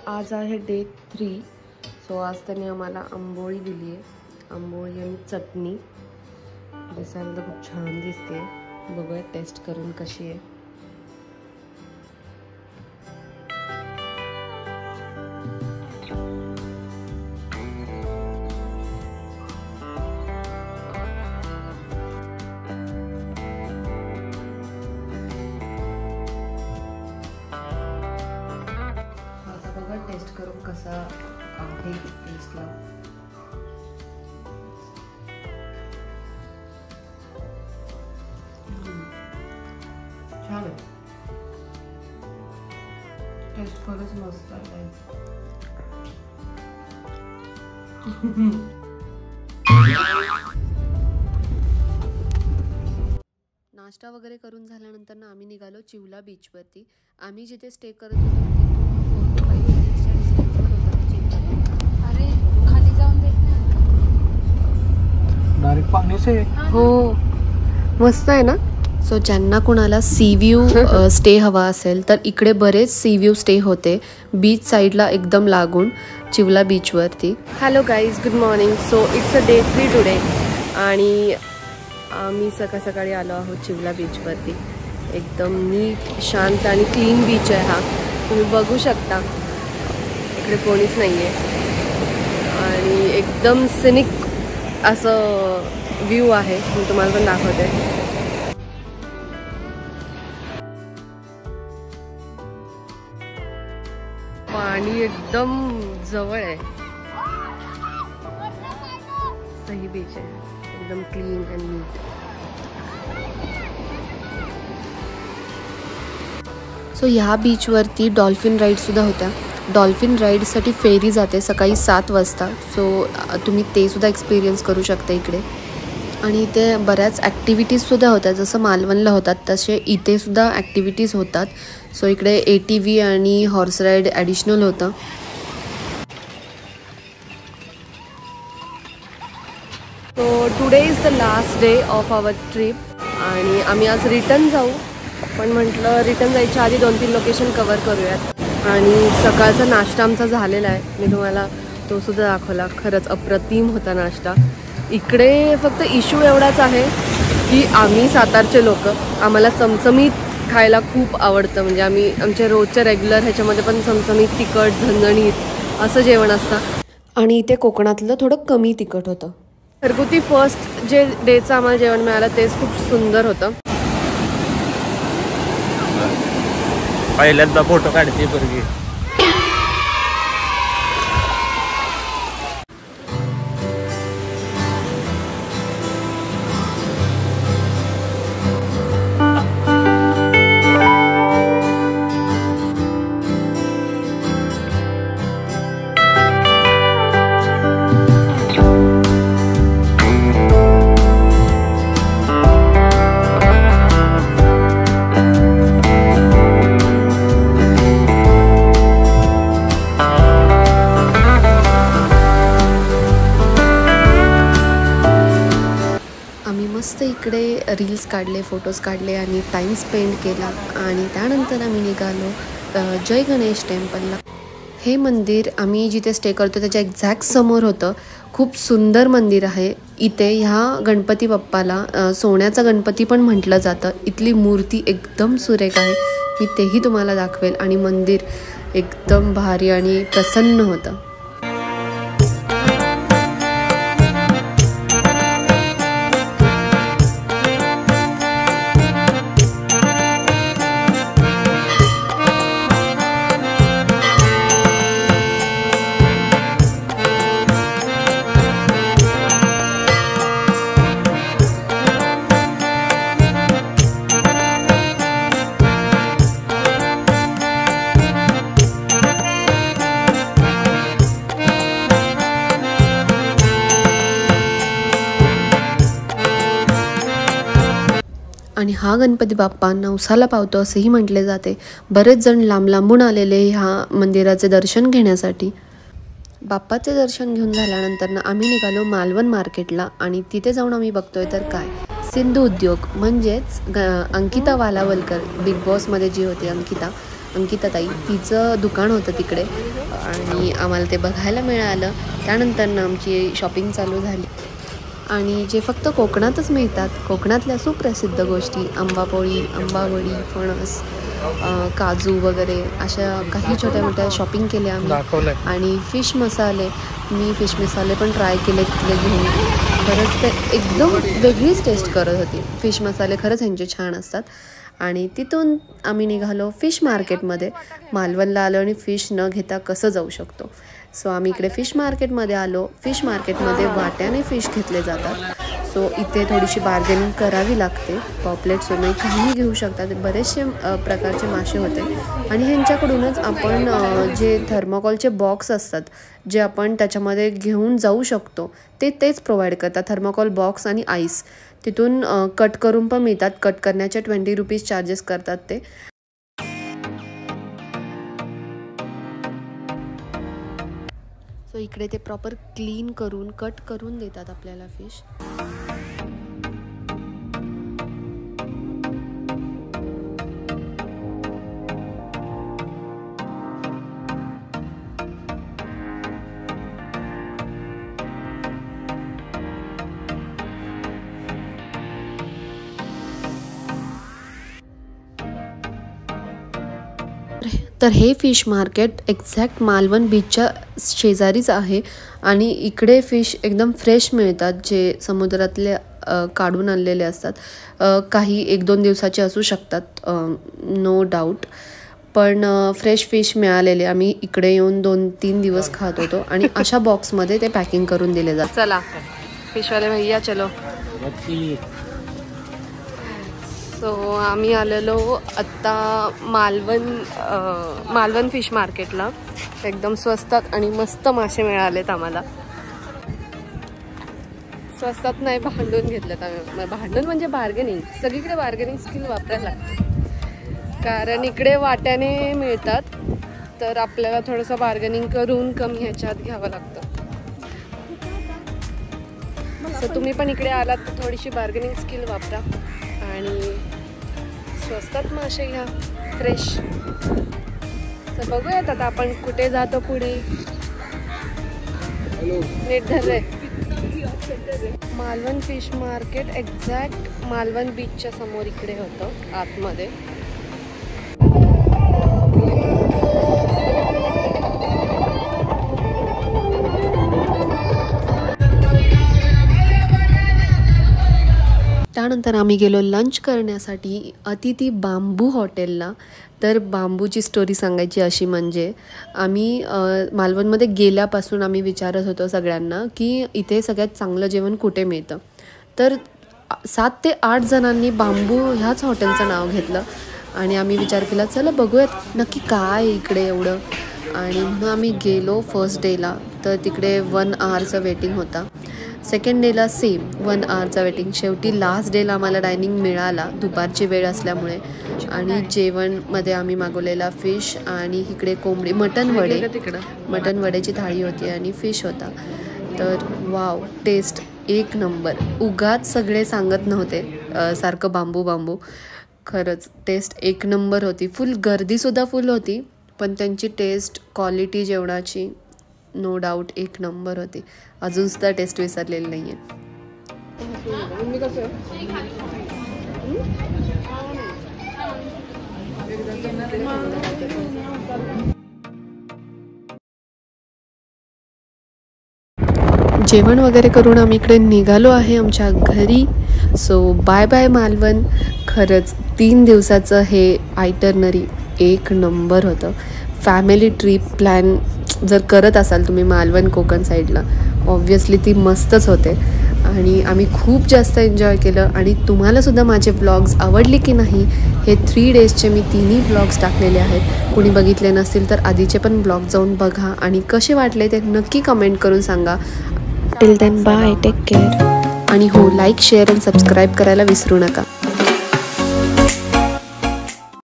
आज आहे day 3. So आज त्यांनी आम्हाला आंबोळी दिली आहे. आंबोळी आणि चटणी दिसायला तर खूप छान दिसते. बघूया टेस्ट करून कशी आहे. टेस्ट करून कसा आहे टेस्टला. छान आहे. टेस्ट खरंच मस्त आहे. नाश्ता वगैरे करून झाल्यानंतर ना आम्ही निघालो चिवला बीचवरती. आम्ही जिथे स्टे करत होतो अरे खाली जाऊन देत डायरेक्ट पाणी से. हो मस्त आहे ना. सो ज्यांना कोणाला सी व्ह्यू स्टे हवा असेल तर इकडे बरेच सी व्ह्यू स्टे होते बीच साईडला एकदम लागून चिवला बीचवरती. Hello guys, good morning. So it's a day 3 today आणि आम्ही सकाळी आलो आहोत चिवला बीचवरती. एकदम नीट शांत आणि क्लीन बीच आहे हा. तुम्ही बघू शकता इकडे कोणीच नाही आहे आणि एकदम सिनिक असं व्ह्यू आहे. मी तुम्हाला पण दाखवते. पाणी एकदम जवळ आहे. सही बीच आहे, एकदम क्लीन अँड नीट. सो ह्या बीचवरती डॉल्फिन राईडसुद्धा होत्या. डॉल्फिन राईडसाठी फेरी जाते सकाळी 7 वाजता. सो तुम्ही ते सुद्धा एक्सपिरियन्स करू शकता इकडे. आणि इथे बऱ्याच ॲक्टिव्हिटीजसुद्धा होत्या. जसं मालवणला होतात तसे इथे सुद्धा ॲक्टिव्हिटीज होतात. सो इकडे ATV आणि हॉर्स राईड ॲडिशनल होतं. So today is the last day of our trip आणि आम्ही आज रिटर्न जाऊ. पण म्हटलं रिटर्न जायच्या आधी 2-3 लोकेशन कवर करूयात. आणि सकाळचा नाश्ता आमचा झालेला आहे. मी तुम्हाला तो सुद्धा दाखवला. खरंच अप्रतिम होता नाश्ता. इकडे फक्त इश्यू एवढाच आहे की आम्ही सातारचे लोक, आम्हाला चमचमीत खायला खूप आवडतं. म्हणजे आम्ही आमच्या रोजच्या रेग्युलर ह्याच्यामध्ये पण चमचमीत, तिखट, झणझणीत असं जेवण असतं. आणि इथे कोकणातलं थोडं कमी तिखट होतं. घरगुती फर्स्ट जे डेचं आम्हाला जेवण मिळालं तेच खूप सुंदर होतं. पहिल्यांदा फोटो काढते पोरगी. मस्त इकडे रील्स काढले, फोटोज काढले आणि टाईम स्पेंड केला. आणि त्यानंतर आम्ही निघालो जय गणेश टेम्पलला. हे मंदिर आम्ही जिथे स्टे करतो त्याच्या एक्झॅक्ट समोर होतं. खूप सुंदर मंदिर आहे. इथे ह्या गणपती बाप्पाला सोन्याचा गणपती पण म्हटलं जातं. इथली मूर्ती एकदम सुरेख आहे. मी तेही तुम्हाला दाखवेल. आणि मंदिर एकदम भारी आणि प्रसन्न होतं. आणि हा गणपती बाप्पा नवसाला पावतो असेही म्हटले जाते. बरेच जण लांब लांबून आलेले ह्या मंदिराचे दर्शन घेण्यासाठी. बाप्पाचे दर्शन घेऊन झाल्यानंतर आम्ही निघालो मालवण मार्केटला आणि तिथे जाऊन आम्ही बघतोय तर काय सिंधू उद्योग म्हणजेच अंकिता वालावलकर बिग बॉसमध्ये जी होती अंकिता ताई, तिचं दुकान होतं तिकडे आणि आम्हाला ते बघायला मिळालं. त्यानंतर आमची शॉपिंग चालू झाली. आणि जे फक्त कोकणातच मिळतात, कोकणातल्या सुप्रसिद्ध गोष्टी, आंबापोळी, आंबावडी, फणस, काजू वगैरे अशा काही छोट्या मोठ्या शॉपिंग केल्या आम्ही. आणि फिश मसाले पण ट्राय केले तिथले घेऊन. खरंच ते एकदम वेगळीच टेस्ट करत होती. फिश मसाले खरंच ह्यांचे छान असतात. आणि तिथून आम्ही निघालो फिश मार्केटमध्ये. मालवणला आलो आणि फिश न घेता कसं जाऊ शकतो. सो आम्ही इकडे फिश मार्केटमध्ये आलो. फिश मार्केटमध्ये वाट्याने फिश घेतले जातात. सो इथे थोडीशी बार्गेनिंग करावी लागते. पॉपलेट सोमे काहीही घेऊ शकतात. बरेचसे प्रकारचे मासे होते. आणि ह्यांच्याकडूनच आपण जे थर्माकोलचे बॉक्स असतात जे आपण त्याच्यामध्ये घेऊन जाऊ शकतो तेच प्रोव्हाइड करतात. थर्माकोल बॉक्स आणि आईस तिथून कट करून पण मिळतात. कट करण्याचे 20 रुपीज चार्जेस करतात ते. सो इकडे ते प्रॉपर क्लीन करून कट करून देतात आपल्याला फिश. तर हे फिश मार्केट एक्झॅक्ट मालवण बीचच्या शेजारीच आहे. आणि इकडे फिश एकदम फ्रेश मिळतात, जे समुद्रातले काढून आणलेले असतात. काही 1-2 दिवसाचे असू शकतात, नो डाऊट. पण फ्रेश फिश मिळालेले आम्ही इकडे येऊन 2-3 दिवस खात होतो. आणि अशा बॉक्समध्ये ते पॅकिंग करून दिले जातात. चला फिशवाले भैया चलो. सो आम्ही आलेलो आत्ता मालवण फिश मार्केटला. एकदम स्वस्तात आणि मस्त मासे मिळालेत आम्हाला. स्वस्तात नाही, भांडून घेतलेत आम्ही. भांडून म्हणजे बार्गेनिंग. सगळीकडे बार्गेनिंग स्किल वापरायला लागते, कारण इकडे वाट्याने मिळतात. तर आपल्याला थोडंसं बार्गेनिंग करून कमी ह्याच्यात घ्यावं लागतं. सो तुम्ही पण इकडे आलात तर थोडीशी बार्गेनिंग स्किल वापरा आणि स्वस्तात मासे घ्या, फ्रेश. तर बघूयात आता आपण कुठे जातो पुढे. नीट धरले. Malvan fish market exact Malvan बीचच्या समोर इकडे होतं आतमध्ये. त्यानंतर आम्ही गेलो लंच करण्यासाठी अतिथी बांबू हॉटेलला. तर बांबूची स्टोरी सांगायची अशी म्हणजे आम्ही मालवणमध्ये गेल्यापासून आम्ही विचारत होतो सगळ्यांना की इथे सगळ्यात चांगलं जेवण कुठे मिळतं. तर 7 ते 8 जणांनी बांबू ह्याच हॉटेलचं नाव घेतलं. आणि आम्ही विचार केला चला बघूयात नक्की काय इकडे एवढं. आणि म्हणून आम्ही गेलो फर्स्ट डेला. तर तिकडे 1 आवरचा वेटिंग होता. सेकंड डेला सेम 1 आवरचा वेटिंग. शेवटी लास्ट डेला आम्हाला डायनिंग मिळाला दुपारची वेळ असल्यामुळे. आणि जेवणमध्ये आम्ही मागवलेला फिश आणि इकडे कोंबडी मटन वड्याची थाळी होती आणि फिश होता. तर वाव, टेस्ट 1 नंबर. उगाच सगळे सांगत नव्हते सारखं बांबू. खरंच टेस्ट 1 नंबर होती. फुल गर्दीसुद्धा फुल होती, पण त्यांची टेस्ट, क्वालिटी जेवणाची नो डाऊट 1 नंबर होती. अजूनसुद्धा टेस्ट विसरलेली नाही आहे. जेवण वगैरे करून आम्ही इकडे निघालो आहे आमच्या घरी. So bye bye Malvan. खरंच 3 दिवसाचं हे आयटरनरी 1 नंबर होतं. फॅमिली ट्रिप प्लॅन जर करत असाल तुम्ही मालवण कोकण साईडला, ऑब्व्हियसली ती मस्तच होते. आणि आम्ही खूप जास्त एन्जॉय केलं. आणि तुम्हालासुद्धा माझे व्लॉग्स आवडले की नाही, हे 3 डेजचे मी 3ही व्लॉग्स टाकलेले आहेत. कुणी बघितले नसतील तर आधीचे पण व्लॉग जाऊन बघा आणि कसे वाटले ते नक्की कमेंट करून सांगा. Till then bye, take care. आणि हो, लाईक, शेअर आणि सबस्क्राईब करायला विसरू नका.